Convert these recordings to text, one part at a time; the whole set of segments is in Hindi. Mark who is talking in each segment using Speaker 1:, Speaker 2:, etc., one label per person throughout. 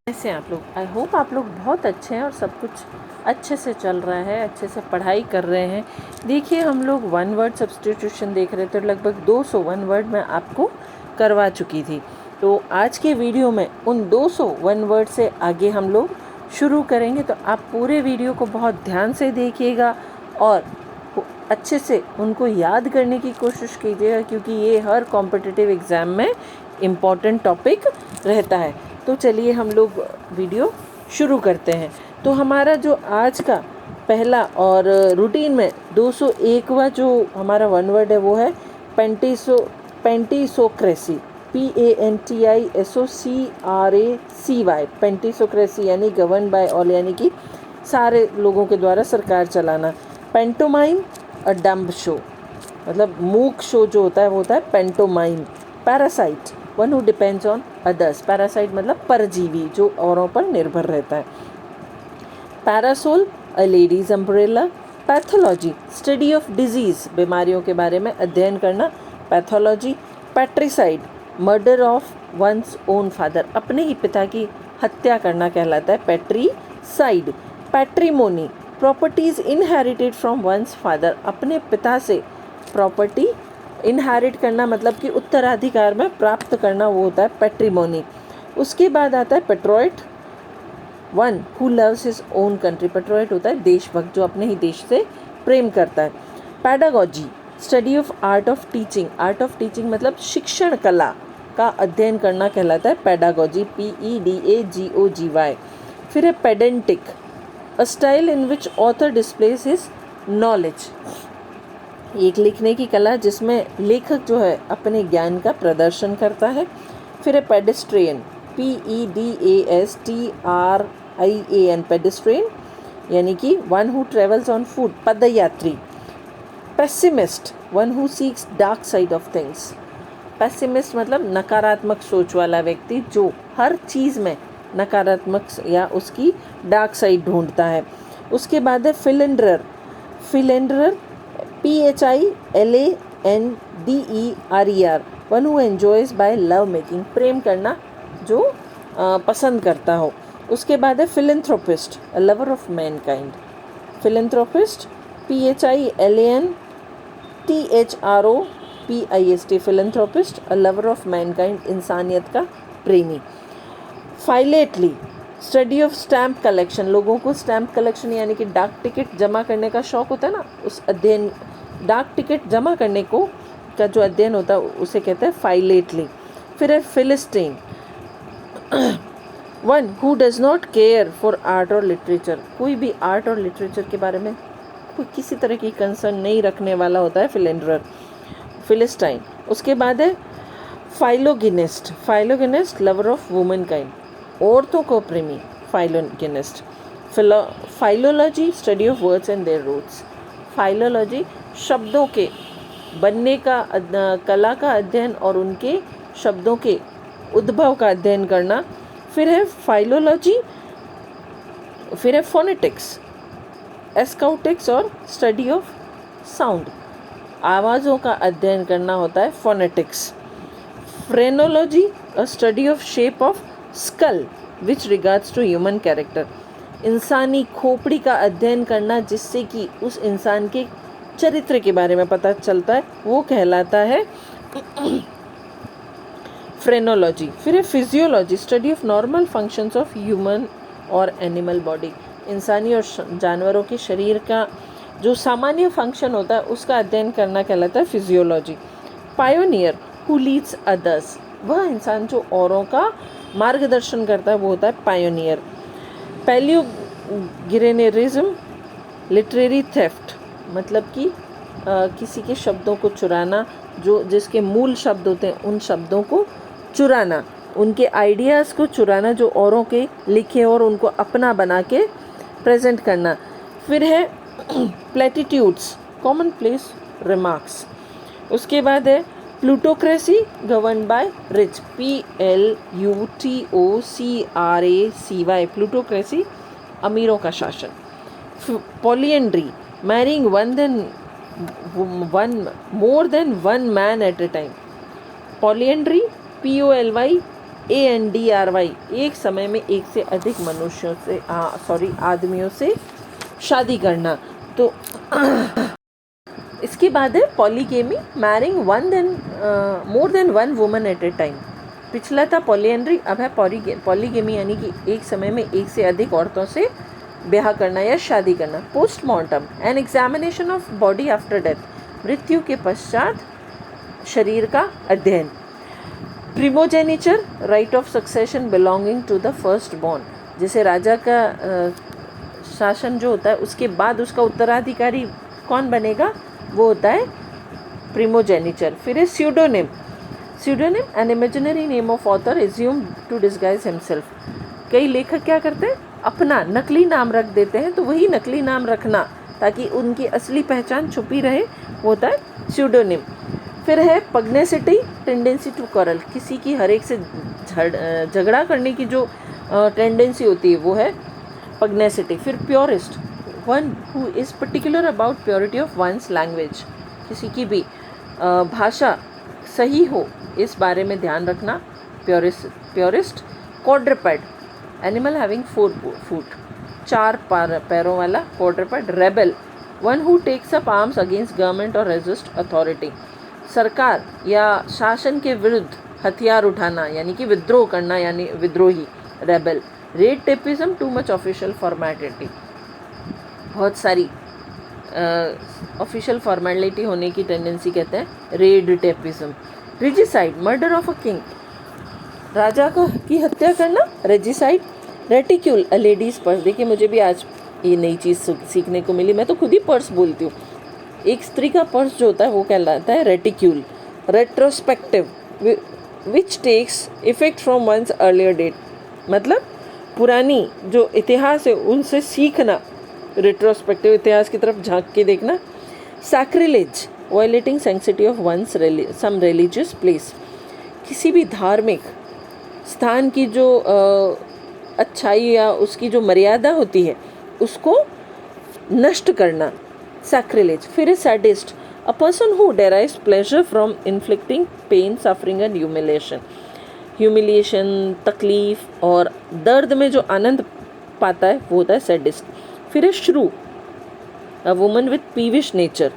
Speaker 1: कैसे हैं आप लोग? आई होप आप लोग बहुत अच्छे हैं और सब कुछ अच्छे से चल रहा है, अच्छे से पढ़ाई कर रहे हैं। देखिए, हम लोग वन वर्ड सब्स्टिट्यूशन देख रहे थे, लगभग 200 वन वर्ड मैं आपको करवा चुकी थी। तो आज के वीडियो में उन 200 वन वर्ड से आगे हम लोग शुरू करेंगे। तो आप पूरे वीडियो को बहुत ध्यान से देखिएगा और अच्छे से उनको याद करने की कोशिश कीजिएगा, क्योंकि ये हर कॉम्पिटिटिव एग्ज़ाम में इम्पॉर्टेंट टॉपिक रहता है। तो चलिए हम लोग वीडियो शुरू करते हैं। तो हमारा जो आज का पहला और रूटीन में 201वां जो हमारा वन वर्ड है वो है पेंटिसोक्रेसी। PANTISOCRACY। पेंटिसोक्रेसी यानी गवर्न बाय ऑल, यानी कि सारे लोगों के द्वारा सरकार चलाना। पेंटोमाइम अ डम्ब शो, मतलब मूक शो जो होता है वो होता है pantomime. Parasite one who depends on others. Parasite मतलब परजीवी जो औरों पर निर्भर रहता है। Parasol a ladies umbrella. Pathology study of disease, बीमारियों के बारे में अध्ययन करना, pathology. Patricide murder of one's own father, अपने ही पिता की हत्या करना कहलाता है patricide. Patrimony properties inherited from one's father, अपने पिता से प्रॉपर्टी इनहेरिट करना मतलब कि उत्तराधिकार में प्राप्त करना, वो होता है पैट्रीमोनी। उसके बाद आता है patriot, one who loves his own country. Patriot होता है देशभक्त, जो अपने ही देश से प्रेम करता है। Pedagogy study of art of teaching. Art of teaching मतलब शिक्षण कला का अध्ययन करना कहलाता है पैडागोजी। PEDAGOGY। फिर है pedantic, a style in which author displace his knowledge, एक लिखने की कला जिसमें लेखक जो है अपने ज्ञान का प्रदर्शन करता है। फिर है पेडेस्ट्रियन, PEDASTRIAN, पेडेस्ट्रियन यानी कि one who travels on foot, पदयात्री। Pessimist one who seeks dark side of things. Pessimist मतलब नकारात्मक सोच वाला व्यक्ति जो हर चीज़ में नकारात्मक या उसकी डार्क साइड ढूंढता है। उसके बाद है philanderer. Philanderer PHILANDERER, one who enjoys by love making, प्रेम करना जो पसंद करता हो। उसके बाद है philanthropist, a lover of mankind. Philanthropist PHILANTHROPIST, philanthropist a lover of mankind, इंसानियत का प्रेमी। Philately study of stamp collection, लोगों को स्टैम्प कलेक्शन यानी कि डाक टिकट जमा करने का शौक़ होता है ना, उस अध्ययन, डाक टिकट जमा करने को का जो अध्ययन होता है उसे कहते हैं फाइलेटली। फिर है philistine, one who does not care for art और लिटरेचर, कोई भी आर्ट और लिटरेचर के बारे में कोई किसी तरह की कंसर्न नहीं रखने वाला होता है फिलेंडरर, फिलिस्टाइन। उसके बाद है philogynist, philogynist lover of womankind, औरतों को प्रेमी, philogynist. Philology study of words and their roots, philology शब्दों के बनने का कला का अध्ययन और उनके शब्दों के उद्भव का अध्ययन करना। फिर है फाइलोलॉजी, फिर है फोनेटिक्स, एस्काउटिक्स और स्टडी ऑफ साउंड, आवाज़ों का अध्ययन करना होता है phonetics. Phrenology a study of shape of skull which regards to human character, इंसानी खोपड़ी का अध्ययन करना जिससे कि उस इंसान के चरित्र के बारे में पता चलता है, वो कहलाता है फ्रेनोलॉजी। फिर है physiology, study of normal functions of human और एनिमल बॉडी, इंसानी और जानवरों के शरीर का जो सामान्य फंक्शन होता है उसका अध्ययन करना कहलाता है physiology. Pioneer who Leeds others, वह इंसान जो औरों का मार्गदर्शन करता है वो होता है पायोनियर। पैलियोग्रेनरिज्म लिटरेरी थेफ्ट, मतलब कि किसी के शब्दों को चुराना, जो जिसके मूल शब्द होते हैं उन शब्दों को चुराना, उनके आइडियाज़ को चुराना जो औरों के लिखे और उनको अपना बना के प्रेजेंट करना। फिर है प्लेटिट्यूड्स, कॉमन प्लेस रिमार्क्स। उसके बाद है plutocracy govern by rich, PLUTOCRACY, plutocracy अमीरों का शासन। Polyandry marrying more than one man at a time, polyandry POLY ANDRY, एक समय में एक से अधिक मनुष्यों से आदमियों से शादी करना। तो इसके बाद है polygamy, marrying more than one woman at a time. पिछला था पॉलीएंड्री, अब है पॉलीगेमी, यानी कि एक समय में एक से अधिक औरतों से ब्याह करना या शादी करना। Postmortem, an examination of body after death, मृत्यु के पश्चात शरीर का अध्ययन। Primogeniture, right of succession belonging to the first born, जैसे राजा का शासन जो होता है उसके बाद उसका उत्तराधिकारी कौन बनेगा, वो होता है प्रिमोजेनिचर। फिर है pseudonym, an imaginary name of author assume to disguise himself. कई लेखक क्या करते हैं, अपना नकली नाम रख देते हैं, तो वही नकली नाम रखना ताकि उनकी असली पहचान छुपी रहे, वो होता है स्यूडोनिम। फिर है पग्नेसिटी, टेंडेंसी टू quarrel, किसी की हर एक से झगड़ा करने की जो टेंडेंसी होती है वो है पग्नेसिटी। फिर purist, one who is particular about purity of one's language, किसी की भी भाषा सही हो इस बारे में ध्यान रखना, purist. Quadruped, animal having 4 foot, 4 पैरों वाला quadruped. Rebel, one who takes up arms against government और रेजिस्ट अथॉरिटी, सरकार या शासन के विरुद्ध हथियार उठाना यानी कि विद्रोह करना, यानी विद्रोही, rebel. Red tapism, too much official formality, बहुत सारी ऑफिशियल फॉर्मेलिटी होने की टेंडेंसी कहते हैं red tapism. Regicide, murder of a king, राजा की हत्या करना, regicide. Reticule, a ladies purse, देखिए मुझे भी आज ये नई चीज़ सीखने को मिली, मैं तो खुद ही पर्स बोलती हूँ। एक स्त्री का पर्स जो होता है वो कहलाता है reticule. Retrospective, which takes effect from one's earlier date, मतलब पुरानी जो इतिहास है उनसे सीखना, रेट्रोस्पेक्टिव, इतिहास की तरफ झांक के देखना। Sacrilege, violating sanctity of one's some religious place, किसी भी धार्मिक स्थान की जो अच्छाई या उसकी जो मर्यादा होती है उसको नष्ट करना, सैक्रिलेज। फिर sadist, a person who derives pleasure from inflicting pain, suffering and humiliation, तकलीफ और दर्द में जो आनंद पाता है वो होता है सैडिस्ट। फिर है shrew, a woman with peevish nature,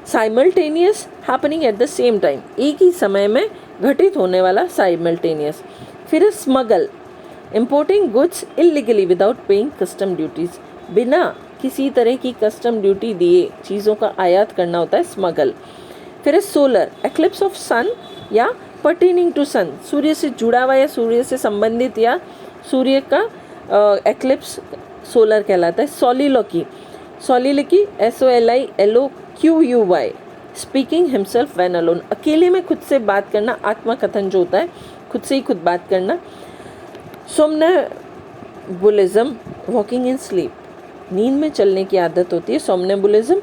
Speaker 1: simultaneous, happening at the same time, एक ही समय में घटित होने वाला, साइमल्टेनियस। फिर है smuggle, importing goods illegally without paying custom duties, बिना किसी तरह की कस्टम ड्यूटी दिए चीज़ों का आयात करना होता है स्मगल। फिर है सोलर, एक्लिप्स ऑफ सन या पर्टेनिंग टू सन, सूर्य से जुड़ा हुआ या सूर्य से संबंधित या सूर्य का एक्लिप्स सोलर कहलाता है। सोलिलोकी, SOLILOQUY, speaking himself when alone, अकेले में खुद से बात करना, आत्मकथन जो होता है, खुद से ही खुद बात करना। सोमनेबुलिज्म, वॉकिंग इन स्लीप, नींद में चलने की आदत होती है, सोमनेबुलिज्म।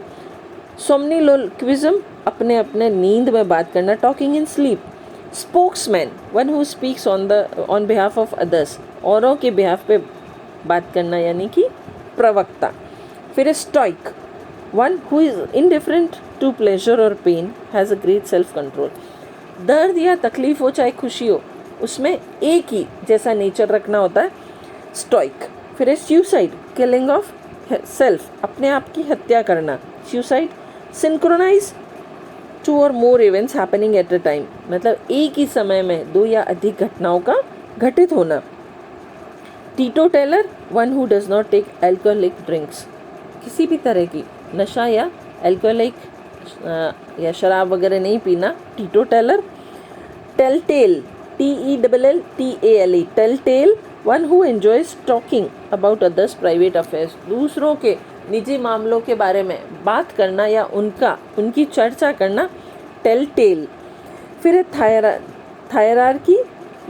Speaker 1: सोमनिलोक्विज्म, अपने अपने नींद में बात करना, talking in sleep. Spokesman, one who speaks on behalf of others, औरों के बिहाफ पे बात करना यानी कि प्रवक्ता। फिर stoic, one who is indifferent to pleasure और pain, has a great self control, दर्द या तकलीफ हो चाहे खुशी हो उसमें एक ही जैसा नेचर रखना होता है, स्टॉइक। फिर सुसाइड, किलिंग ऑफ सेल्फ, अपने आप की हत्या करना, सुसाइड। सिंक्रोनाइज, 2 और more events happening at a time, मतलब एक ही समय में 2 या अधिक घटनाओं का घटित होना। Teetotaller, one who does not take alcoholic drinks, किसी भी तरह की नशा या एल्कोहलिक या शराब वगैरह नहीं पीना, teetotaller. Telltale, TELLTALE, telltale, one who enjoys talking about others private affairs, दूसरों के निजी मामलों के बारे में बात करना या उनकी चर्चा करना, टेलटेल। फिर है थायरार्की,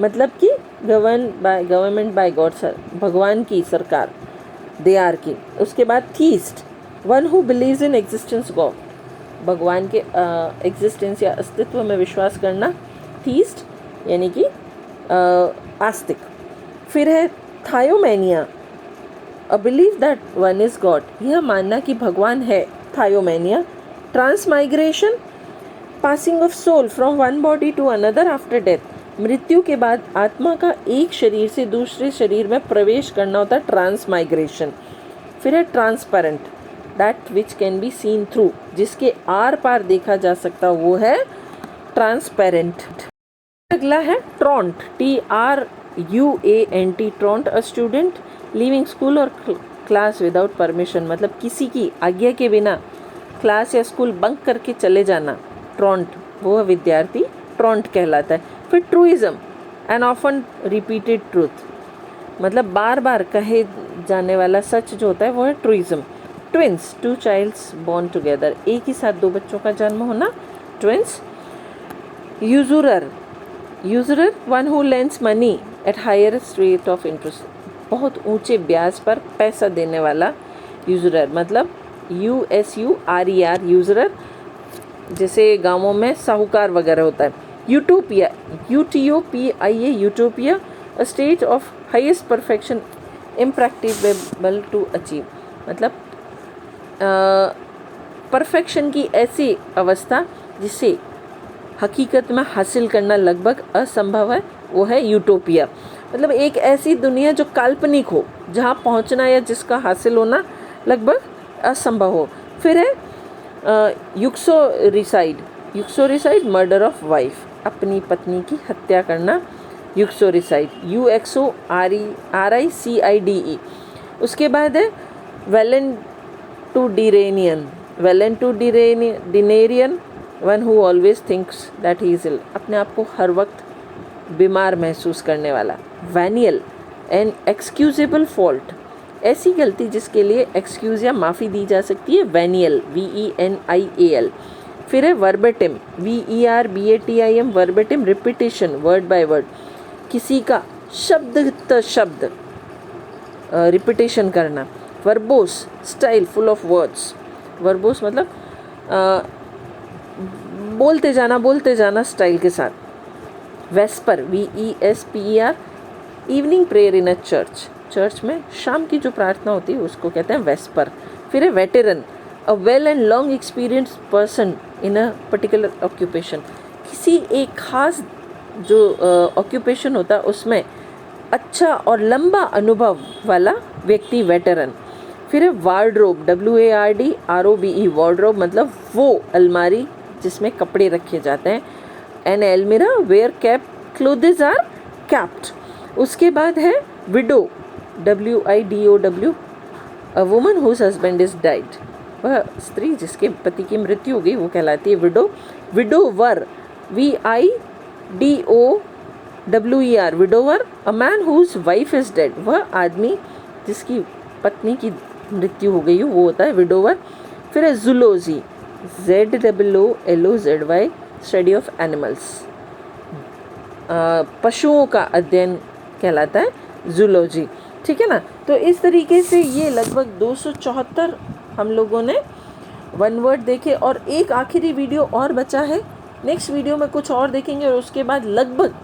Speaker 1: मतलब कि गवर्नमेंट बाय गॉड, भगवान की सरकार, देयार्की। उसके बाद theist, one who believes in existence God, भगवान के एग्जिस्टेंस या अस्तित्व में विश्वास करना, थीस्ट यानी कि आस्तिक। फिर है theomania, a believe that one is god, यह मानना कि भगवान है, थायोमेनिया। Transmigration, passing of soul from one body to another after death, मृत्यु के बाद आत्मा का एक शरीर से दूसरे शरीर में प्रवेश करना होता है ट्रांसमाइग्रेशन। फिर है transparent, that which can be seen through, जिसके आर पार देखा जा सकता वो है ट्रांसपेरेंट। अगला है truant, TRUANT, truant, a student leaving school और क्लास विदाउट परमिशन, मतलब किसी की आज्ञा के बिना क्लास या स्कूल बंक करके चले जाना, ट्रॉन्ट, वो विद्यार्थी ट्रॉन्ट कहलाता है। फिर ट्रूइज्म, एन ऑफन रिपीटेड ट्रूथ, मतलब बार बार कहे जाने वाला सच जो होता है वो है truism. Twins, two childs born together, एक ही साथ दो बच्चों का जन्म होना, twins. Usurer, usurer, one who lends money at higher rate of interest, बहुत ऊंचे ब्याज पर पैसा देने वाला यूजरर, मतलब USURER, यूजरर, जैसे गांवों में साहूकार वगैरह होता है। Utopia, UTOPIA, utopia, a state of highest perfection impracticable to achieve, मतलब परफेक्शन की ऐसी अवस्था जिसे हकीकत में हासिल करना लगभग असंभव है, वो है यूटोपिया, मतलब एक ऐसी दुनिया जो काल्पनिक हो, जहाँ पहुँचना या जिसका हासिल होना लगभग असंभव हो। फिर है यूक्सोरिसाइड, यूक्सोरिसाइड, मर्डर ऑफ वाइफ, अपनी पत्नी की हत्या करना, यूक्सोरिसाइड, UXORICIDE। उसके बाद है valetudinarian, valetudinarian, one who always thinks that he is ill, अपने आप को हर वक्त बीमार महसूस करने वाला। वैनियल, एन एक्सक्यूजेबल फॉल्ट, ऐसी गलती जिसके लिए एक्सक्यूज या माफ़ी दी जा सकती है, वैनियल, VENIAL। फिर है verbatim, VERBATIM, verbatim, repetition, word by word, किसी का शब्द शब्द रिपीटेशन करना। Verbose, style, full of words, verbose मतलब बोलते जाना स्टाइल के साथ। वेस्पर, VESPER, इवनिंग प्रेयर इन अ चर्च, चर्च में शाम की जो प्रार्थना होती है उसको कहते हैं वेस्पर। फिर है veteran, a well and long experience person in a particular occupation, किसी एक खास जो ऑक्यूपेशन होता है उसमें अच्छा और लंबा अनुभव वाला व्यक्ति वेटेरन। फिर है वार्डरोब, WARDROBE, वार्डरोब मतलब वो अलमारी जिसमें कपड़े रखे जाते हैं। An almirah where keep clothes are kept. उसके बाद है widow, WIDOW, a woman whose husband is died, वह स्त्री जिसके पति की मृत्यु हो गई वो कहलाती है widow. Widower, VIDOWER, widower, a man whose wife is dead, वह आदमी जिसकी पत्नी की मृत्यु हो गई हो वो होता है विडोवर। फिर है zoology, ZOOLOZY, study of animals, पशुओं का अध्ययन कहलाता है जूलॉजी, ठीक है ना। तो इस तरीके से ये लगभग 274 हम लोगों ने वन वर्ड देखे, और एक आखिरी वीडियो और बचा है, नेक्स्ट वीडियो में कुछ और देखेंगे और उसके बाद लगभग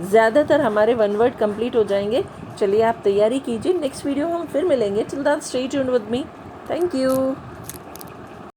Speaker 1: ज़्यादातर हमारे वन वर्ड कंप्लीट हो जाएंगे। चलिए आप तैयारी कीजिए, नेक्स्ट वीडियो में हम फिर मिलेंगे। Till then stay tuned with me, thank you.